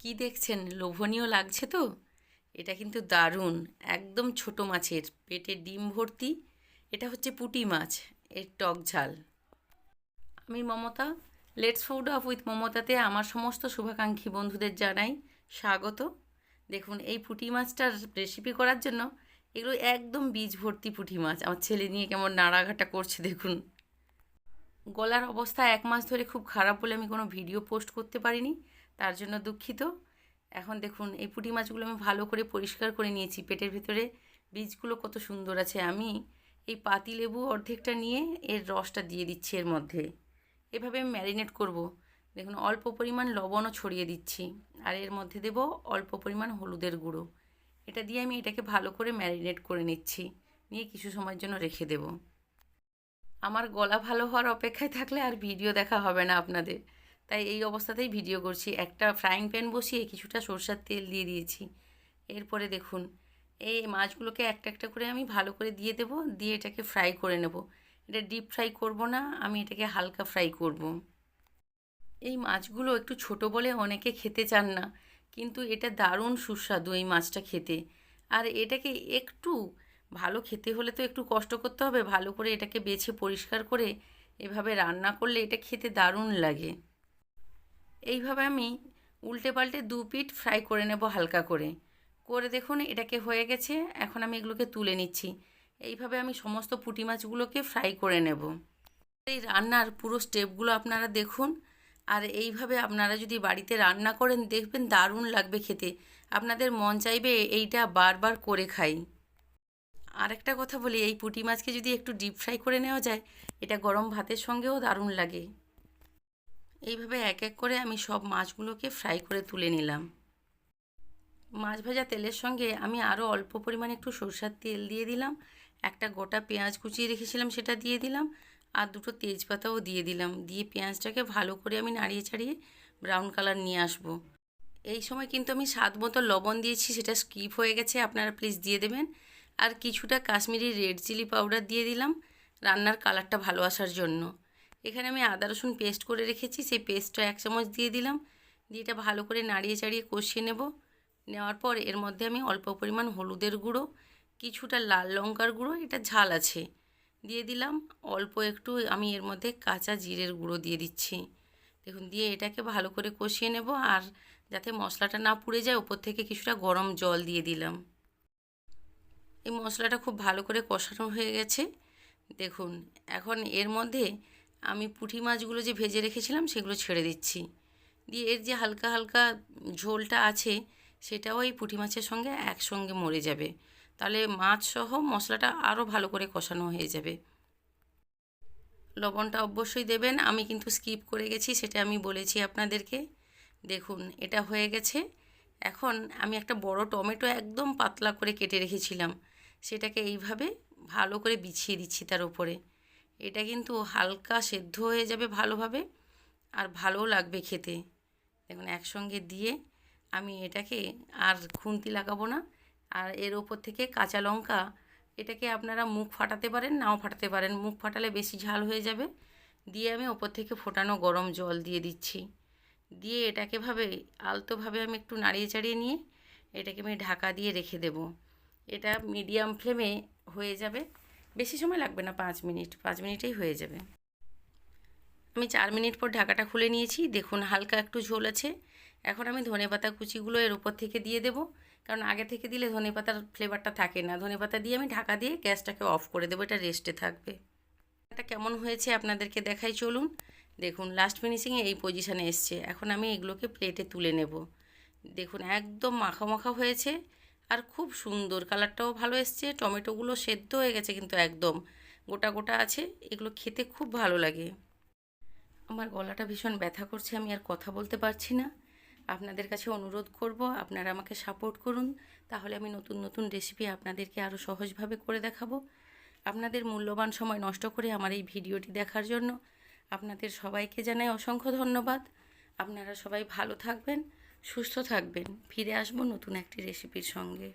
কি দেখছেন? লোভনীয় লাগছে তো? এটা কিন্তু দারুণ। একদম ছোট মাছের, পেটে ডিম ভর্তি। এটা হচ্ছে পুঁটি মাছ, এর টক ঝাল। আমি Mamata. Let's food of with মমতাতে আমার সমস্ত শুভাকাঙ্ক্ষী বন্ধুদের জানাই স্বাগত। দেখুন, এই পুঁটি মাছটার রেসিপি করার জন্য এগুলো একদম বীজ ভর্তি পুঁটি মাছ। আমার ছেলে নিয়ে কেমন নাড়াঘাটা করছে দেখুন। গলার অবস্থা 1 মাস ধরে খুব খারাপ বলে আমি কোনো ভিডিও পোস্ট করতে পারিনি, তার জন্য দুঃখিত। এখন দেখুন, এই পুঁটি মাছগুলো আমি ভালো করে পরিষ্কার করে নিয়েছি। পেটের ভিতরে বীজগুলো কত সুন্দর আছে। আমি এই পাতিলেবু অর্ধেকটা নিয়ে এর রসটা দিয়ে দিচ্ছি এর মধ্যে। এভাবে আমি ম্যারিনেট করব। দেখুন, অল্প পরিমাণ লবণও ছড়িয়ে দিচ্ছি, আর এর মধ্যে দেব অল্প পরিমাণ হলুদের গুঁড়ো। এটা দিয়ে আমি এটাকে ভালো করে ম্যারিনেট করে নিচ্ছি, নিয়ে কিছু সময়ের জন্য রেখে দেব। আমার গলা ভালো হওয়ার অপেক্ষায় থাকলে আর ভিডিও দেখা হবে না আপনাদের, তাই এই অবস্থাতেই ভিডিও করছি। একটা ফ্রাইং প্যান বসিয়ে কিছুটা সরষের তেল দিয়ে দিয়েছি। এরপরে দেখুন, এই মাছগুলোকে একটা একটা করে আমি ভালো করে দিয়ে দেব, দিয়ে এটাকে ফ্রাই করে নেব। এটা ডিপ ফ্রাই করব না, আমি এটাকে হালকা ফ্রাই করব। এই মাছগুলো একটু ছোট বলে অনেকে খেতে চান না, কিন্তু এটা দারুণ সুস্বাদু এই মাছটা খেতে। আর এটাকে একটু ভালো খেতে হলে তো একটু কষ্ট করতে হবে। ভালো করে এটাকে বেছে পরিষ্কার করে এভাবে রান্না করলে এটা খেতে দারুণ লাগে। এইভাবে আমি উল্টে পাল্টে 2 পিঠ ফ্রাই করে নেব হালকা করে। করে দেখুন, এটাকে হয়ে গেছে। এখন আমি এগুলোকে তুলে নিচ্ছি। এইভাবে আমি সমস্ত পুঁটি মাছগুলোকে ফ্রাই করে নেব। এই রান্নার পুরো স্টেপগুলো আপনারা দেখুন, আর এইভাবে আপনারা যদি বাড়িতে রান্না করেন দেখবেন দারুণ লাগবে খেতে। আপনাদের মন চাইবে এইটা বারবার করে খাই। আর একটা কথা বলি, এই পুঁটি মাছকে যদি একটু ডিপ ফ্রাই করে নেওয়া যায়, এটা গরম ভাতের সঙ্গেও দারুণ লাগে। এইভাবে এক এক করে আমি সব মাছগুলোকে ফ্রাই করে তুলে নিলাম। মাছ ভাজা তেলের সঙ্গে আমি আরও অল্প পরিমাণে একটু সরষের তেল দিয়ে দিলাম। একটা গোটা পেঁয়াজ কুচিয়ে রেখেছিলাম, সেটা দিয়ে দিলাম। আর দুটো তেজপাতাও দিয়ে দিলাম। দিয়ে পেঁয়াজটাকে ভালো করে আমি নাড়িয়ে চাড়িয়ে ব্রাউন কালার নিয়ে আসবো। এই সময় কিন্তু আমি স্বাদ মতো লবণ দিয়েছি, সেটা স্কিপ হয়ে গেছে, আপনারা প্লিজ দিয়ে দেবেন। আর কিছুটা কাশ্মীরি রেড চিলি পাউডার দিয়ে দিলাম রান্নার কালারটা ভালো আসার জন্য। এখানে আমি আদা রসুন পেস্ট করে রেখেছি, সেই পেস্টটা 1 চামচ দিয়ে দিলাম। দিয়ে এটা ভালো করে নাড়িয়ে চাড়িয়ে কষিয়ে নেব। নেওয়ার পর এর মধ্যে আমি অল্প পরিমাণ হলুদের গুঁড়ো, কিছুটা লাল লঙ্কার গুঁড়ো, এটা ঝাল আছে, দিয়ে দিলাম। অল্প একটু আমি এর মধ্যে কাঁচা জিরের গুঁড়ো দিয়ে দিচ্ছি। দেখুন, দিয়ে এটাকে ভালো করে কষিয়ে নেব। আর যাতে মশলাটা না পুড়ে যায়, ওপর থেকে কিছুটা গরম জল দিয়ে দিলাম। এই মশলাটা খুব ভালো করে কষানো হয়ে গেছে। দেখুন, এখন এর মধ্যে আমি পুঁটি মাছগুলো যে ভেজে রেখেছিলাম সেগুলো ছেড়ে দিচ্ছি। দিয়ে এর যে হালকা হালকা ঝোলটা আছে, সেটাও এই পুঁটি মাছের সঙ্গে একসঙ্গে মরে যাবে। তাহলে মাছ সহ মশলাটা আরও ভালো করে কষানো হয়ে যাবে। লবণটা অবশ্যই দেবেন, আমি কিন্তু স্কিপ করে গেছি, সেটা আমি বলেছি আপনাদেরকে। দেখুন, এটা হয়ে গেছে। এখন আমি একটা বড় টমেটো একদম পাতলা করে কেটে রেখেছিলাম, সেটাকে এইভাবে ভালো করে বিছিয়ে দিচ্ছি তার উপরে। এটা কিন্তু হালকা সেদ্ধ হয়ে যাবে ভালোভাবে, আর ভালোও লাগবে খেতে। দেখুন, একসঙ্গে দিয়ে আমি এটাকে আর খুন্তি লাগাবো না। আর এর ওপর থেকে কাঁচা লঙ্কা, এটাকে আপনারা মুখ ফাটাতে পারেন, নাও ফাটাতে পারেন। মুখ ফাটালে বেশি ঝাল হয়ে যাবে। দিয়ে আমি ওপর থেকে ফোটানো গরম জল দিয়ে দিচ্ছি। দিয়ে এটাকে আলতোভাবে আমি একটু নাড়িয়ে চাড়িয়ে নিয়ে এটাকে আমি ঢাকা দিয়ে রেখে দেব। এটা মিডিয়াম ফ্লেমে হয়ে যাবে। বেশি সময় লাগবে না, 5 মিনিট, 5 মিনিটেই হয়ে যাবে। আমি 4 মিনিট পর ঢাকাটা খুলে নিয়েছি। দেখুন, হালকা একটু ঝোল আছে। এখন আমি ধনেপাতা কুচিগুলো এর উপর থেকে দিয়ে দেবো, কারণ আগে থেকে দিলে ধনেপাতার ফ্লেভারটা থাকে না। ধনেপাতা দিয়ে আমি ঢাকা দিয়ে গ্যাসটাকে অফ করে দেবো, এটা রেস্টে থাকবে। এটা কেমন হয়েছে আপনাদেরকে দেখাই, চলুন। দেখুন, লাস্ট ফিনিশিংয়ে এই পজিশানে এসছে। এখন আমি এগুলোকে প্লেটে তুলে নেব। দেখুন, একদম মাখা মাখা হয়েছে, আর খুব সুন্দর কালারটাও ভালো এসছে। টমেটোগুলো সেদ্ধ হয়ে গেছে, কিন্তু একদম গোটা গোটা আছে। এগুলো খেতে খুব ভালো লাগে। আমার গলাটা ভীষণ ব্যথা করছে, আমি আর কথা বলতে পারছি না। আপনাদের কাছে অনুরোধ করব, আপনারা আমাকে সাপোর্ট করুন, তাহলে আমি নতুন নতুন রেসিপি আপনাদেরকে আরও সহজভাবে করে দেখাবো। আপনাদের মূল্যবান সময় নষ্ট করে আমার এই ভিডিওটি দেখার জন্য আপনাদের সবাইকে জানাই অসংখ্য ধন্যবাদ। আপনারা সবাই ভালো থাকবেন, সুস্থ থাকবেন। ফিরে আসবো নতুন একটি রেসিপির সঙ্গে।